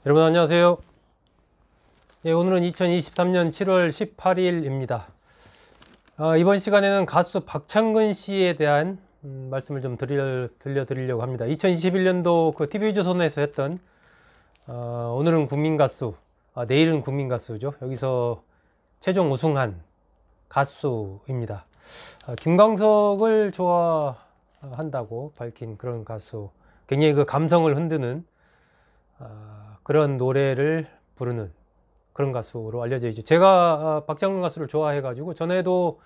여러분 안녕하세요. 오늘은 2023년 7월 18일입니다. 이번 시간에는 가수 박창근 씨에 대한 말씀을 좀 들려드리려고 합니다. 2021년도 그 TV조선에서 했던 오늘은 국민가수, 내일은 국민가수죠. 여기서 최종 우승한 가수입니다. 김광석을 좋아한다고 밝힌 그런 가수, 굉장히 그 감성을 흔드는 그런 노래를 부르는 그런 가수로 알려져 있죠. 제가 박창근 가수를 좋아해 가지고 전에도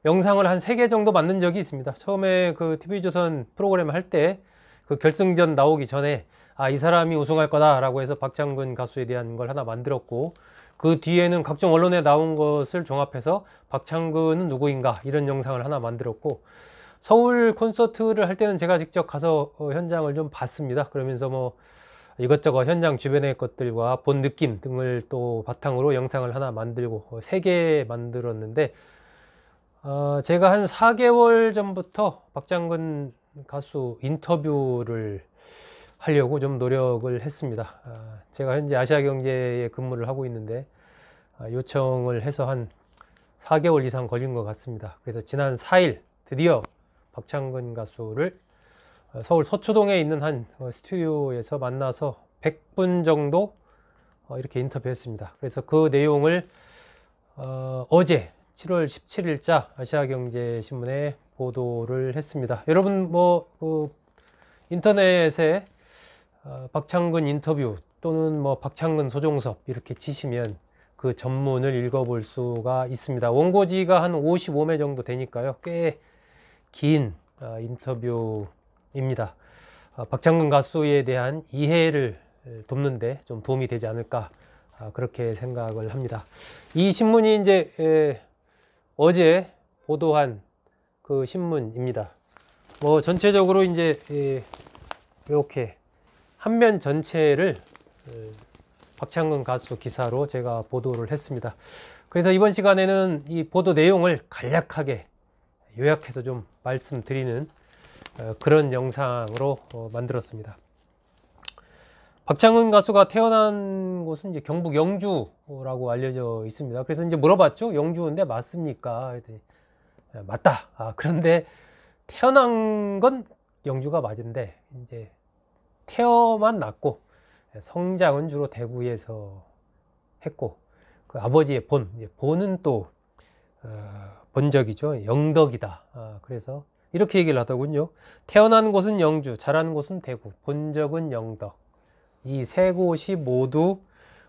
영상을 한 3개 정도 만든 적이 있습니다. 처음에 그 TV조선 프로그램 할 때 그 결승전 나오기 전에 이 사람이 우승할 거다 라고 해서 박창근 가수에 대한 걸 하나 만들었고, 그 뒤에는 각종 언론에 나온 것을 종합해서 박창근은 누구인가 이런 영상을 하나 만들었고, 서울 콘서트를 할 때는 제가 직접 가서 현장을 좀 봤습니다. 그러면서 뭐 이것저것 현장 주변의 것들과 본 느낌 등을 또 바탕으로 영상을 하나 만들고 3개 만들었는데, 제가 한 4개월 전부터 박창근 가수 인터뷰를 하려고 좀 노력을 했습니다. 제가 현재 아시아경제에 근무를 하고 있는데 요청을 해서 한 4개월 이상 걸린 것 같습니다. 그래서 지난 4일 드디어 박창근 가수를 서울 서초동에 있는 한 스튜디오에서 만나서 100분 정도 이렇게 인터뷰했습니다. 그래서 그 내용을 어제 7월 17일자 아시아경제신문에 보도를 했습니다. 여러분 그 인터넷에 박창근 인터뷰 또는 박창근 소종섭 이렇게 치시면 그 전문을 읽어볼 수가 있습니다. 원고지가 한 55매 정도 되니까요. 꽤 긴 인터뷰입니다. 박창근 가수에 대한 이해를 돕는데 좀 도움이 되지 않을까, 그렇게 생각을 합니다. 이 신문이 이제 어제 보도한 그 신문입니다. 전체적으로 이제 이렇게 한 면 전체를 박창근 가수 기사로 제가 보도를 했습니다. 그래서 이번 시간에는 이 보도 내용을 간략하게 요약해서 좀 말씀드리는 그런 영상으로 만들었습니다. 박창근 가수가 태어난 곳은 이제 경북 영주라고 알려져 있습니다. 그래서 이제 물어봤죠. 영주인데 맞습니까? 그랬더니 맞다. 그런데 태어난 건 영주가 맞은데 이제 태어만 났고 성장은 주로 대구에서 했고, 그 아버지의 본은 또 본적이죠. 영덕이다. 그래서 이렇게 얘기를 하더군요. 태어난 곳은 영주, 자란 곳은 대구, 본적은 영덕. 이 세 곳이 모두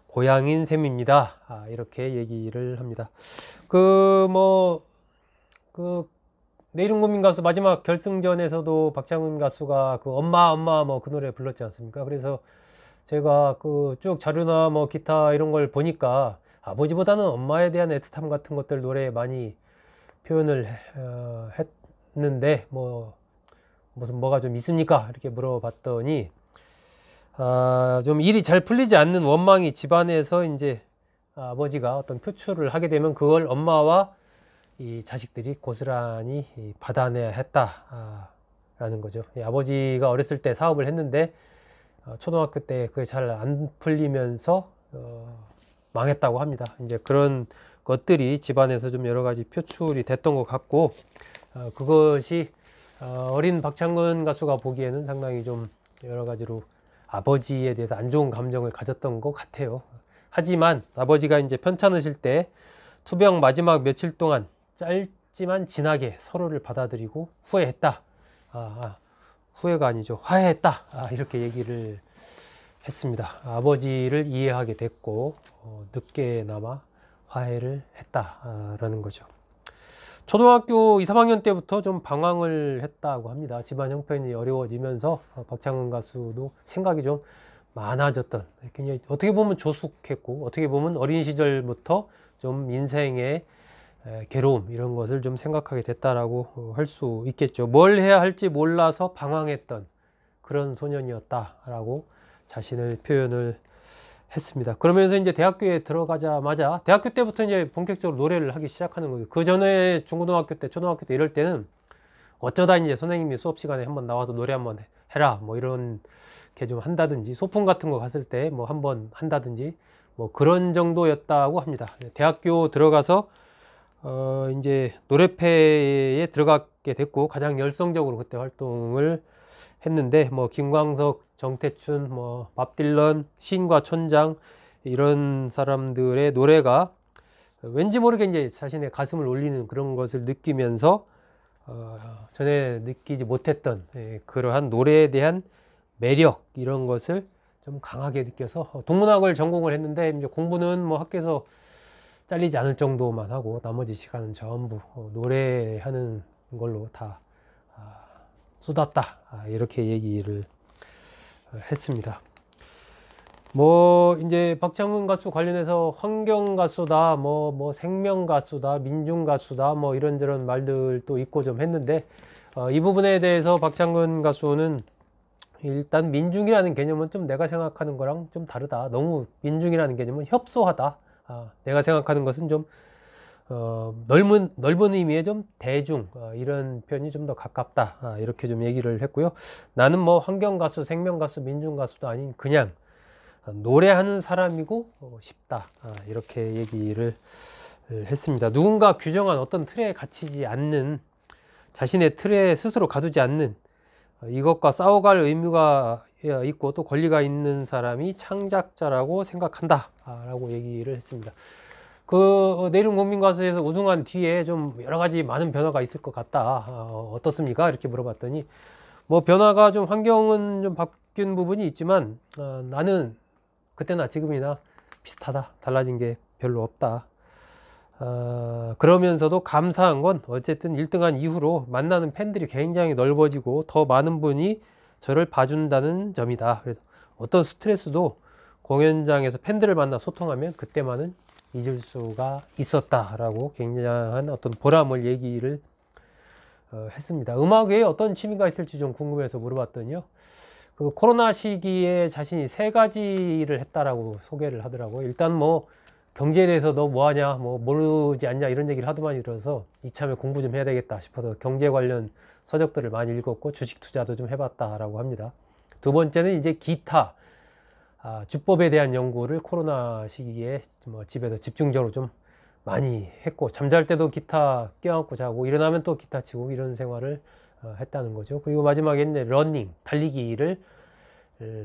고향인 셈입니다. 이렇게 얘기를 합니다. 내일은 국민 가수 마지막 결승전에서도 박창근 가수가 그 엄마 그 노래 불렀지 않습니까? 그래서 제가 그 쭉 자료나 기타 이런 걸 보니까 아버지보다는 엄마에 대한 애틋함 같은 것들 노래에 많이 표현을 했는데 뭐가 좀 있습니까? 이렇게 물어봤더니 좀 일이 잘 풀리지 않는 원망이 집안에서 이제 아버지가 어떤 표출을 하게 되면 그걸 엄마와 이 자식들이 고스란히 받아내야 했다라는 거죠. 아버지가 어렸을 때 사업을 했는데 초등학교 때 그게 잘 안 풀리면서 망했다고 합니다. 이제 그런 것들이 집안에서 좀 여러 가지 표출이 됐던 것 같고, 그것이 어린 박창근 가수가 보기에는 상당히 좀 여러 가지로 아버지에 대해서 안 좋은 감정을 가졌던 것 같아요. 하지만 아버지가 이제 편찮으실 때 투병 마지막 며칠 동안 짧지만 진하게 서로를 받아들이고 후회했다. 후회가 아니죠. 화해했다. 이렇게 얘기를 했습니다. 아버지를 이해하게 됐고 늦게나마 화해를 했다라는 거죠. 초등학교 2, 3학년 때부터 좀 방황을 했다고 합니다. 집안 형편이 어려워지면서 박창근 가수도 생각이 좀 많아졌던, 굉장히 어떻게 보면 조숙했고 어떻게 보면 어린 시절부터 좀 인생의 괴로움 이런 것을 좀 생각하게 됐다라고 할 수 있겠죠. 뭘 해야 할지 몰라서 방황했던 그런 소년이었다라고 자신을 표현을 했습니다. 그러면서 이제 대학교에 들어가자마자 대학교 때부터 이제 본격적으로 노래를 하기 시작하는 거예요. 그 전에 중고등학교 때, 초등학교 때 이럴 때는 어쩌다 이제 선생님이 수업 시간에 한번 나와서 노래 한번 해라 뭐 이런 게 좀 한다든지 소풍 같은 거 갔을 때 뭐 한번 한다든지 뭐 그런 정도였다고 합니다. 대학교 들어가서 이제 노래패에 들어가게 됐고 가장 열성적으로 그때 활동을 했는데 뭐 김광석, 정태춘, 뭐 밥 딜런, 시인과 촌장 이런 사람들의 노래가 왠지 모르게 이제 자신의 가슴을 울리는 그런 것을 느끼면서 전에 느끼지 못했던 그러한 노래에 대한 매력 이런 것을 좀 강하게 느껴서 동문학을 전공을 했는데 이제 공부는 뭐 학교에서 잘리지 않을 정도만 하고 나머지 시간은 전부 노래하는 걸로 다 쏟았다 이렇게 얘기를 했습니다. 뭐 이제 박창근 가수 관련해서 환경 가수다 뭐 생명 가수다 민중 가수다 뭐 이런저런 말들도 있고 좀 했는데 이 부분에 대해서 박창근 가수는 일단 민중이라는 개념은 좀 내가 생각하는 거랑 좀 다르다. 너무 민중이라는 개념은 협소하다. 내가 생각하는 것은 좀 넓은 의미의 좀 대중 이런 표현이 좀 더 가깝다. 이렇게 좀 얘기를 했고요. 나는 뭐 환경 가수, 생명 가수, 민중 가수도 아닌 그냥 노래하는 사람이고 싶다. 이렇게 얘기를 했습니다. 누군가 규정한 어떤 틀에 갇히지 않는 자신의 틀에 스스로 가두지 않는 이것과 싸워갈 의무가 있고 또 권리가 있는 사람이 창작자라고 생각한다 라고 얘기를 했습니다. 그 내일은 국민 가수에서 우승한 뒤에 좀 여러 가지 많은 변화가 있을 것 같다. 어떻습니까? 이렇게 물어봤더니 뭐 변화가 좀 환경은 좀 바뀐 부분이 있지만 나는 그때나 지금이나 비슷하다. 달라진 게 별로 없다. 그러면서도 감사한 건 어쨌든 1등한 이후로 만나는 팬들이 굉장히 넓어지고 더 많은 분이 저를 봐준다는 점이다. 그래서 어떤 스트레스도 공연장에서 팬들을 만나 소통하면 그때만은 잊을 수가 있었다라고 굉장한 어떤 보람을 얘기를 했습니다. 음악 외에 어떤 취미가 있을지 좀 궁금해서 물어봤더니요. 그 코로나 시기에 자신이 3가지를 했다라고 소개를 하더라고요. 일단 뭐 경제에 대해서 너 뭐하냐 뭐 모르지 않냐 이런 얘기를 하도 많이 들어서 이참에 공부 좀 해야 되겠다 싶어서 경제 관련 서적들을 많이 읽었고 주식 투자도 좀 해봤다라고 합니다. 두 번째는 이제 기타 주법에 대한 연구를 코로나 시기에 뭐 집에서 집중적으로 좀 많이 했고 잠잘 때도 기타 껴안고 자고 일어나면 또 기타 치고 이런 생활을 했다는 거죠. 그리고 마지막에는 이제 러닝 달리기를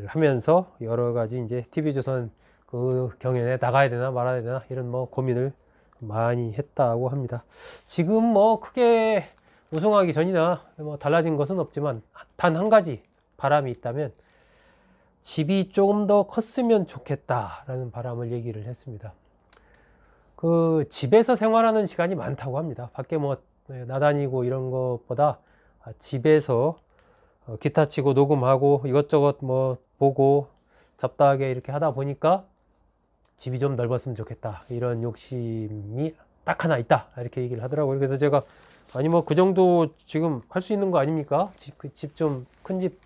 하면서 여러 가지 이제 TV조선 그 경연에 나가야 되나 말아야 되나 이런 뭐 고민을 많이 했다고 합니다. 지금 뭐 크게 우승하기 전이나 뭐 달라진 것은 없지만 단 한 가지 바람이 있다면 집이 조금 더 컸으면 좋겠다라는 바람을 얘기를 했습니다. 그 집에서 생활하는 시간이 많다고 합니다. 밖에 뭐 나다니고 이런 것보다 집에서 기타 치고 녹음하고 이것저것 뭐 보고 잡다하게 이렇게 하다 보니까 집이 좀 넓었으면 좋겠다 이런 욕심이 딱 하나 있다 이렇게 얘기를 하더라고요. 그래서 제가 아니 뭐 그 정도 지금 할 수 있는 거 아닙니까? 집 좀 큰 집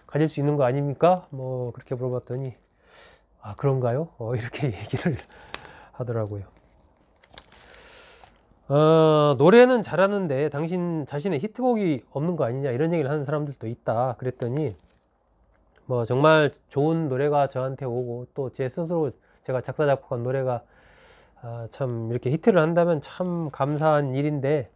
가질 수 있는 거 아닙니까? 뭐 그렇게 물어봤더니 그런가요? 이렇게 얘기를 하더라고요. 노래는 잘하는데 당신 자신의 히트곡이 없는 거 아니냐 이런 얘기를 하는 사람들도 있다. 그랬더니 뭐 정말 좋은 노래가 저한테 오고 또 제 스스로 제가 작사 작곡한 노래가 참 이렇게 히트를 한다면 참 감사한 일인데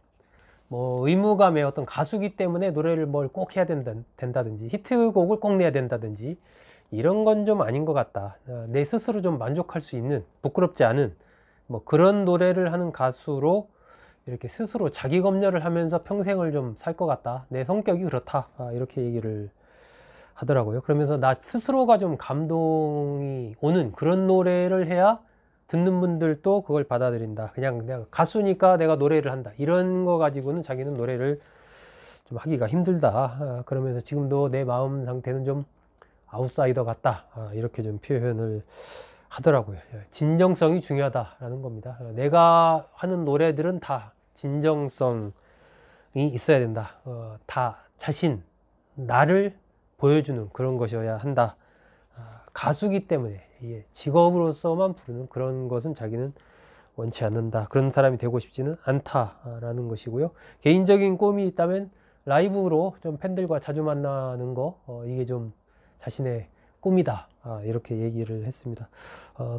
뭐 의무감의 어떤 가수기 때문에 노래를 뭘 꼭 해야 된다든지 히트곡을 꼭 내야 된다든지 이런 건 좀 아닌 것 같다. 내 스스로 좀 만족할 수 있는 부끄럽지 않은 뭐 그런 노래를 하는 가수로 이렇게 스스로 자기 검열을 하면서 평생을 좀 살 것 같다. 내 성격이 그렇다. 이렇게 얘기를 하더라고요. 그러면서 나 스스로가 좀 감동이 오는 그런 노래를 해야 듣는 분들도 그걸 받아들인다. 그냥 내가 가수니까 내가 노래를 한다. 이런 거 가지고는 자기는 노래를 좀 하기가 힘들다. 그러면서 지금도 내 마음 상태는 좀 아웃사이더 같다. 이렇게 좀 표현을 하더라고요. 진정성이 중요하다라는 겁니다. 내가 하는 노래들은 다 진정성이 있어야 된다. 다 나를 보여주는 그런 것이어야 한다. 가수기 때문에 직업으로서만 부르는 그런 것은 자기는 원치 않는다. 그런 사람이 되고 싶지는 않다라는 것이고요. 개인적인 꿈이 있다면 라이브로 좀 팬들과 자주 만나는 거, 이게 좀 자신의 꿈이다. 이렇게 얘기를 했습니다.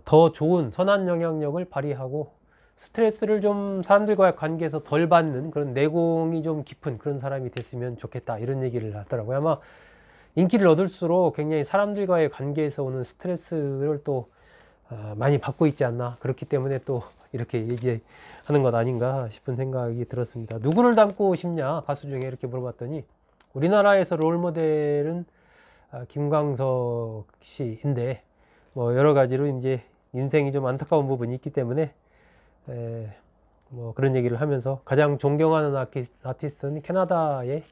더 좋은 선한 영향력을 발휘하고 스트레스를 좀 사람들과의 관계에서 덜 받는 그런 내공이 좀 깊은 그런 사람이 됐으면 좋겠다. 이런 얘기를 하더라고요. 아마 인기를 얻을수록 굉장히 사람들과의 관계에서 오는 스트레스를 또 많이 받고 있지 않나. 그렇기 때문에 또 이렇게 얘기하는 것 아닌가 싶은 생각이 들었습니다. 누구를 닮고 싶냐? 가수 중에 이렇게 물어봤더니 우리나라에서 롤모델은 김광석 씨인데 뭐 여러 가지로 이제 인생이 좀 안타까운 부분이 있기 때문에 뭐 그런 얘기를 하면서 가장 존경하는 아티스트는 캐나다의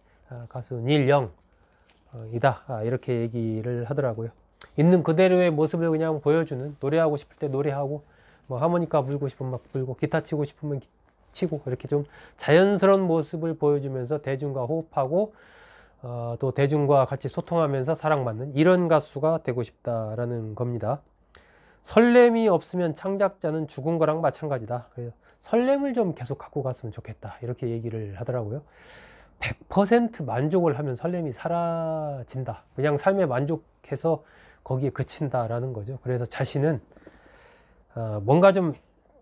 가수 닐 영이다. 이렇게 얘기를 하더라고요. 있는 그대로의 모습을 그냥 보여주는, 노래하고 싶을 때 노래하고 뭐 하모니카 불고 싶으면 막 불고 기타 치고 싶으면 치고 이렇게 좀 자연스러운 모습을 보여주면서 대중과 호흡하고 또 대중과 같이 소통하면서 사랑받는 이런 가수가 되고 싶다라는 겁니다. 설렘이 없으면 창작자는 죽은 거랑 마찬가지다. 그래서 설렘을 좀 계속 갖고 갔으면 좋겠다. 이렇게 얘기를 하더라고요. 100% 만족을 하면 설렘이 사라진다. 그냥 삶에 만족해서 거기에 그친다라는 거죠. 그래서 자신은 뭔가 좀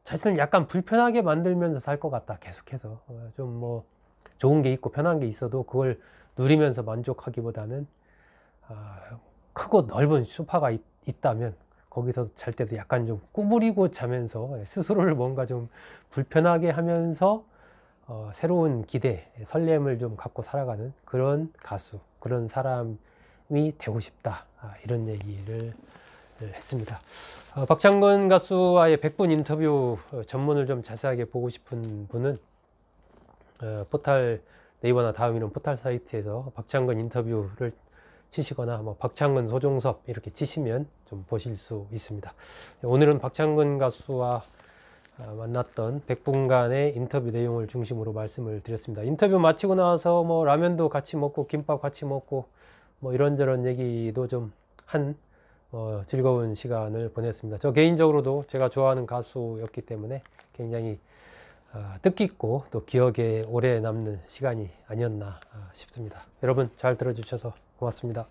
자신을 약간 불편하게 만들면서 살 것 같다. 계속해서 좀 뭐 좋은 게 있고 편한 게 있어도 그걸 누리면서 만족하기보다는 크고 넓은 소파가 있다면 거기서 잘 때도 약간 좀 구부리고 자면서 스스로를 뭔가 좀 불편하게 하면서 새로운 기대, 설렘을 좀 갖고 살아가는 그런 가수, 그런 사람이 되고 싶다. 이런 얘기를 했습니다. 박창근 가수와의 100분 인터뷰 전문을 좀 자세하게 보고 싶은 분은 포탈 네이버나 다음이는 포탈 사이트에서 박창근 인터뷰를 치시거나 뭐 박창근 소종섭 이렇게 치시면 좀 보실 수 있습니다. 오늘은 박창근 가수와 만났던 100분간의 인터뷰 내용을 중심으로 말씀을 드렸습니다. 인터뷰 마치고 나서 뭐 라면도 같이 먹고 김밥 같이 먹고 뭐 이런저런 얘기도 좀 한 즐거운 시간을 보냈습니다. 저 개인적으로도 제가 좋아하는 가수였기 때문에 굉장히 뜻깊고 또 기억에 오래 남는 시간이 아니었나 싶습니다. 여러분 잘 들어주셔서 고맙습니다.